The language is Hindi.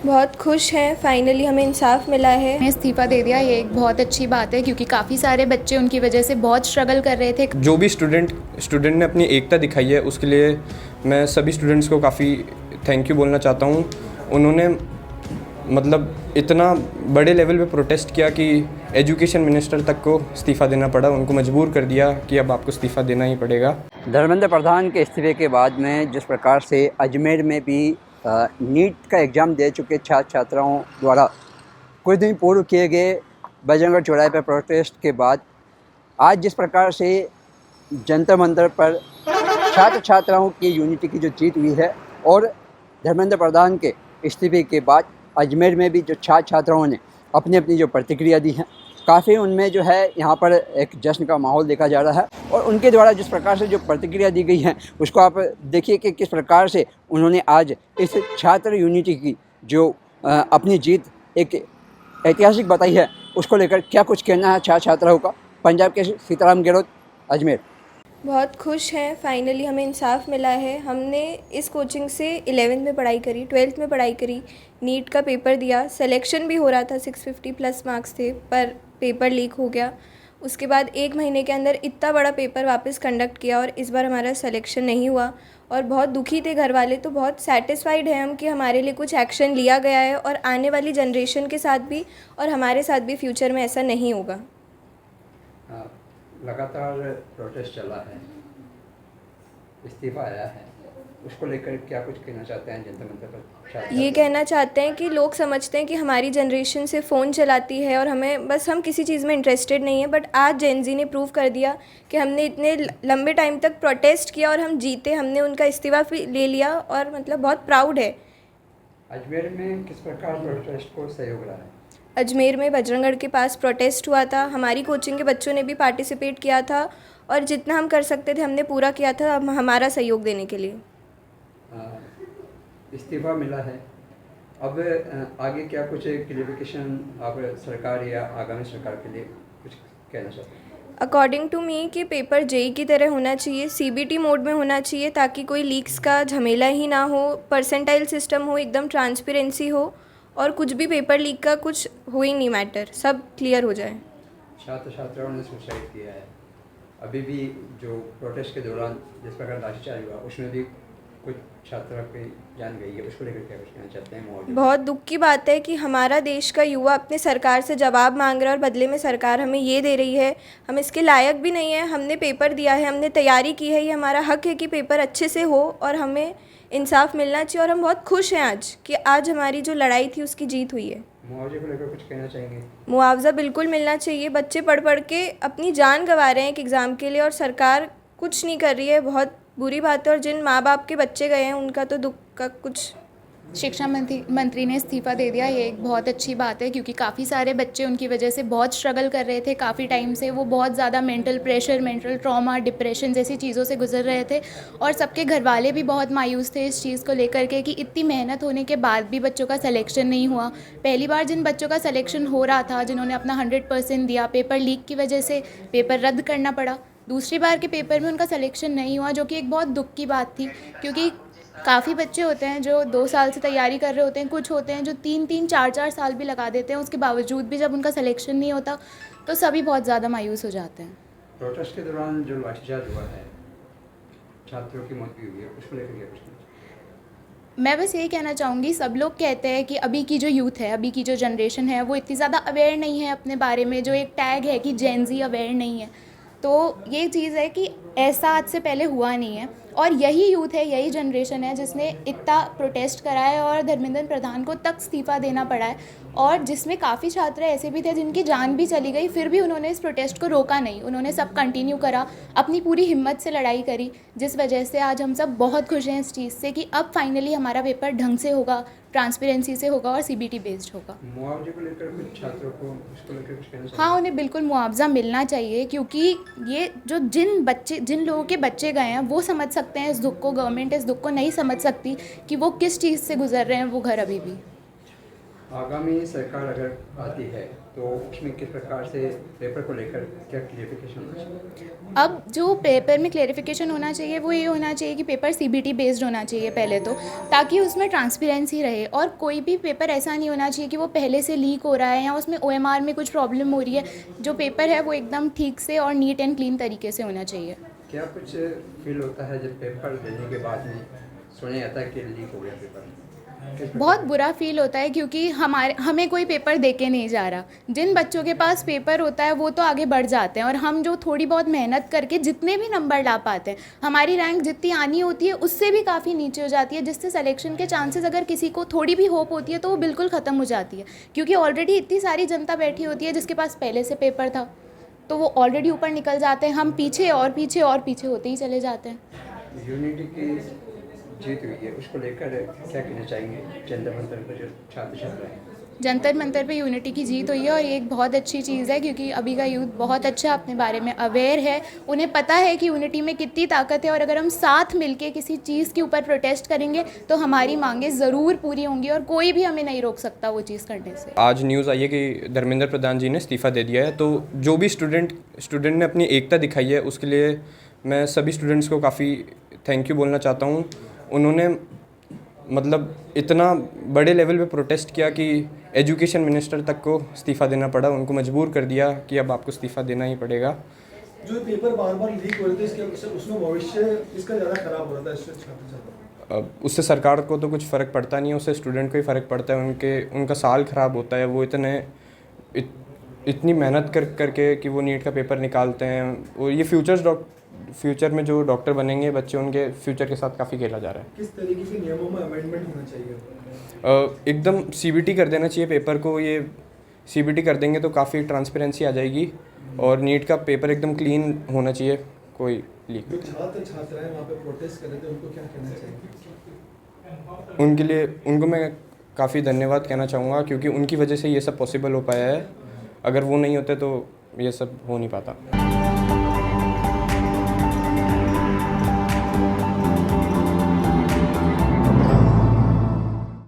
बहुत खुश हैं, फाइनली हमें इंसाफ मिला है। ने इस्तीफ़ा दे दिया, ये एक बहुत अच्छी बात है क्योंकि काफ़ी सारे बच्चे उनकी वजह से बहुत स्ट्रगल कर रहे थे। जो भी स्टूडेंट ने अपनी एकता दिखाई है उसके लिए मैं सभी स्टूडेंट्स को काफ़ी थैंक यू बोलना चाहता हूँ। उन्होंने मतलब इतना बड़े लेवल पे प्रोटेस्ट किया कि एजुकेशन मिनिस्टर तक को इस्तीफ़ा देना पड़ा, उनको मजबूर कर दिया कि अब आपको इस्तीफ़ा देना ही पड़ेगा। धर्मेंद्र प्रधान के इस्तीफे के बाद में जिस प्रकार से अजमेर में भी नीट का एग्ज़ाम दे चुके छात्र छात्राओं द्वारा कुछ दिन पूर्व किए गए बजरंगगढ़ चौराहे पर प्रोटेस्ट के बाद आज जिस प्रकार से जंतर मंतर पर छात्र छात्राओं की यूनिटी की जो जीत हुई है और धर्मेंद्र प्रधान के इस्तीफे के बाद अजमेर में भी जो छात्र छात्राओं ने अपनी अपनी जो प्रतिक्रिया दी है, काफ़ी उनमें जो है यहाँ पर एक जश्न का माहौल देखा जा रहा है। और उनके द्वारा जिस प्रकार से जो प्रतिक्रिया दी गई है उसको आप देखिए कि किस प्रकार से उन्होंने आज इस छात्र यूनिटी की जो अपनी जीत एक ऐतिहासिक बताई है, उसको लेकर क्या कुछ कहना है छात्र छात्राओं का। पंजाब के सीताराम गेहलोत, अजमेर। बहुत खुश हैं, फाइनली हमें इंसाफ मिला है। हमने इस कोचिंग से 11th में पढ़ाई करी, 12th में पढ़ाई करी, नीट का पेपर दिया, सिलेक्शन भी हो रहा था, 650 प्लस मार्क्स थे, पर पेपर लीक हो गया। उसके बाद 1 महीने के अंदर इतना बड़ा पेपर वापस कंडक्ट किया और इस बार हमारा सिलेक्शन नहीं हुआ और बहुत दुखी थे घर वाले। तो बहुत सेटिस्फाइड हैं हम कि हमारे लिए कुछ एक्शन लिया गया है और आने वाली जनरेशन के साथ भी और हमारे साथ भी फ्यूचर में ऐसा नहीं होगा। लगातार प्रोटेस्ट चला है, इस्तीफा आया है, उसको लेकर क्या कुछ कहना चाहते हैं जनता मंत्र पर? ये कहना चाहते हैं कि लोग समझते हैं कि हमारी जनरेशन से फ़ोन चलाती है और हम किसी चीज़ में इंटरेस्टेड नहीं है, बट आज जेन ज़ी ने प्रूव कर दिया कि हमने इतने लंबे टाइम तक प्रोटेस्ट किया और हम जीते, हमने उनका इस्तीफ़ा भी ले लिया और मतलब बहुत प्राउड है। अजमेर में किस प्रकार प्रोटेस्ट को सहयोग रहा है? अजमेर में बजरंगगढ़ के पास प्रोटेस्ट हुआ था, हमारी कोचिंग के बच्चों ने भी पार्टिसिपेट किया था और जितना हम कर सकते थे हमने पूरा किया था हमारा सहयोग देने के लिए। इस्तीफा मिला है, अब आगे क्या कुछ क्लेरिफिकेशन आप सरकार या आगामी सरकार के लिए कुछ कहना चाहते हैं? अकॉर्डिंग टू मी कि पेपर जेई की तरह होना चाहिए, सीबीटी मोड में होना चाहिए ताकि कोई लीक्स का झमेला ही ना हो, परसेंटाइल सिस्टम हो, एकदम ट्रांसपेरेंसी हो और कुछ भी पेपर लीक का कुछ हो ही नहीं मैटर, सब क्लियर हो जाए। छात्र छात्राओं ने सुसाइड किया है, अभी भी जो प्रोटेस्ट के दौरान जिस प्रकार लाठीचार्ज हुआ उसमें भी कुछ छात्रों की जान गई है, उसको लेकर क्या कुछ कहना चाहते हैं? बहुत दुख की बात है कि हमारा देश का युवा अपने सरकार से जवाब मांग रहा है और बदले में सरकार हमें ये दे रही है, हम इसके लायक भी नहीं है। हमने पेपर दिया है, हमने तैयारी की है, ये हमारा हक है कि पेपर अच्छे से हो और हमें इंसाफ मिलना चाहिए और हम बहुत खुश हैं आज कि आज हमारी जो लड़ाई थी उसकी जीत हुई है। मुआवजे को लेकर कुछ कहना चाहेंगे? मुआवजा बिल्कुल मिलना चाहिए, बच्चे पढ़ पढ़ के अपनी जान गंवा रहे हैं एक एग्ज़ाम के लिए और सरकार कुछ नहीं कर रही है, बहुत बुरी बात है। और जिन माँ बाप के बच्चे गए हैं उनका तो दुख का कुछ। शिक्षा मंत्री ने इस्तीफ़ा दे दिया, ये एक बहुत अच्छी बात है क्योंकि काफ़ी सारे बच्चे उनकी वजह से बहुत स्ट्रगल कर रहे थे काफ़ी टाइम से। वो बहुत ज़्यादा mental pressure, mental trauma, depression जैसी चीज़ों से गुजर रहे थे और सबके घर वाले भी बहुत मायूस थे इस चीज़ को लेकर के कि इतनी मेहनत होने के बाद भी बच्चों का सिलेक्शन नहीं हुआ। पहली बार जिन बच्चों का सिलेक्शन हो रहा था, जिन्होंने अपना 100% दिया, पेपर लीक की वजह से पेपर रद्द करना पड़ा। दूसरी बार के पेपर में उनका सिलेक्शन नहीं हुआ, जो कि एक बहुत दुख की बात थी क्योंकि काफ़ी बच्चे होते हैं जो 2 साल से तैयारी कर रहे होते हैं, कुछ होते हैं जो 3-3, 4-4 साल भी लगा देते हैं, उसके बावजूद भी जब उनका सिलेक्शन नहीं होता तो सभी बहुत ज़्यादा मायूस हो जाते हैं। प्रोटेस्ट के दौरान जो लाठीचार्ज हुआ है, छात्रों की मौत भी हुई है, उसको लेकर क्या कुछ? मैं बस यही कहना चाहूँगी, सब लोग कहते हैं कि अभी की जो यूथ है, अभी की जो जनरेशन है वो इतनी ज़्यादा अवेयर नहीं है अपने बारे में। जो एक टैग है कि जेन ज़ी अवेयर नहीं है, तो ये चीज़ है कि ऐसा आज से पहले हुआ नहीं है और यही यूथ है, यही जनरेशन है जिसने इतना प्रोटेस्ट करा है और धर्मेंद्र प्रधान को तक इस्तीफ़ा देना पड़ा है। और जिसमें काफ़ी छात्र ऐसे भी थे जिनकी जान भी चली गई, फिर भी उन्होंने इस प्रोटेस्ट को रोका नहीं, उन्होंने सब कंटिन्यू करा, अपनी पूरी हिम्मत से लड़ाई करी, जिस वजह से आज हम सब बहुत खुश हैं इस चीज़ से कि अब फाइनली हमारा पेपर ढंग से होगा, ट्रांसपेरेंसी से होगा और सीबीटी बेस्ड होगा। मुआवजे को लेकर कुछ छात्रों को उसको लेकर कुछ कहना चाहिए? हाँ, उन्हें बिल्कुल मुआवजा मिलना चाहिए क्योंकि ये जो जिन लोगों के बच्चे गए हैं वो समझ सकते हैं इस दुख को, गवर्नमेंट इस दुख को नहीं समझ सकती कि वो किस चीज़ से गुजर रहे हैं वो घर अभी भी। आगामी सरकार अगर आती है तो उसमें किस प्रकार से पेपर को लेकर क्या क्लियरिफिकेशन होना चाहिए? अब जो पेपर में क्लेरिफिकेशन होना चाहिए वो ये होना चाहिए कि पेपर सीबीटी बेस्ड होना चाहिए पहले तो, ताकि उसमें ट्रांसपेरेंसी रहे, और कोई भी पेपर ऐसा नहीं होना चाहिए कि वो पहले से लीक हो रहा है या उसमें ओएमआर में कुछ प्रॉब्लम हो रही है। जो पेपर है वो एकदम ठीक से और नीट एंड क्लीन तरीके से होना चाहिए। क्या कुछ फील होता है जब पेपर देने के बाद में सुना जाता है कि लीक हो गया पेपर? बहुत बुरा फील होता है, क्योंकि हमें कोई पेपर दे के नहीं जा रहा। जिन बच्चों के पास पेपर होता है वो तो आगे बढ़ जाते हैं, और हम जो थोड़ी बहुत मेहनत करके जितने भी नंबर ला पाते हैं, हमारी रैंक जितनी आनी होती है उससे भी काफ़ी नीचे हो जाती है, जिससे सिलेक्शन के चांसेस अगर किसी को थोड़ी भी होप होती है तो वो बिल्कुल ख़त्म हो जाती है, क्योंकि ऑलरेडी इतनी सारी जनता बैठी होती है जिसके पास पहले से पेपर था, तो वो ऑलरेडी ऊपर निकल जाते हैं। हम पीछे और पीछे और पीछे होते ही चले जाते हैं। यूनिटी की जीत हुई है, उसको लेकर क्या कहना चाहेंगे जंतर मंतर पर जो छात्र छात्रा हैं? जंतर मंतर पे यूनिटी की जीत हुई है, और ये एक बहुत अच्छी चीज़ है, क्योंकि अभी का यूथ बहुत अच्छा अपने बारे में अवेयर है। उन्हें पता है कि यूनिटी में कितनी ताकत है, और अगर हम साथ मिलके किसी चीज़ के ऊपर प्रोटेस्ट करेंगे तो हमारी मांगें ज़रूर पूरी होंगी, और कोई भी हमें नहीं रोक सकता वो चीज़ करने से। आज न्यूज़ आई है कि धर्मेंद्र प्रधान जी ने इस्तीफ़ा दे दिया है, तो जो भी स्टूडेंट ने अपनी एकता दिखाई है उसके लिए मैं सभी स्टूडेंट्स को काफ़ी थैंक यू बोलना चाहता हूँ। उन्होंने मतलब इतना बड़े लेवल पे प्रोटेस्ट किया कि एजुकेशन मिनिस्टर तक को इस्तीफ़ा देना पड़ा, उनको मजबूर कर दिया कि अब आपको इस्तीफ़ा देना ही पड़ेगा। जो पेपर बार बार लीक हो रहे थे उसमें भविष्य इसका ज़्यादा खराब हो रहा था इससे छात्र छात्रा। उससे सरकार को तो कुछ फ़र्क पड़ता नहीं है, उससे स्टूडेंट को ही फ़र्क पड़ता है। उनका साल ख़राब होता है। वो इतनी मेहनत करके कि वो नीट का पेपर निकालते हैं, और ये फ्यूचर में जो डॉक्टर बनेंगे बच्चे, उनके फ्यूचर के साथ काफ़ी खेला जा रहा है। किस तरीके के नियमों में अमेंडमेंट होना चाहिए? एकदम सीबीटी कर देना चाहिए पेपर को। ये सीबीटी कर देंगे तो काफ़ी ट्रांसपेरेंसी आ जाएगी, और नीट का पेपर एकदम क्लीन होना चाहिए, कोई लीक। जो छात्र छात्राएं वहाँ पे प्रोटेस्ट कर रहे थे उनको क्या कहना चाहिए? उनके लिए उनको मैं काफ़ी धन्यवाद कहना चाहूँगा, क्योंकि उनकी वजह से ये सब पॉसिबल हो पाया है। अगर वो नहीं होते तो ये सब हो नहीं पाता।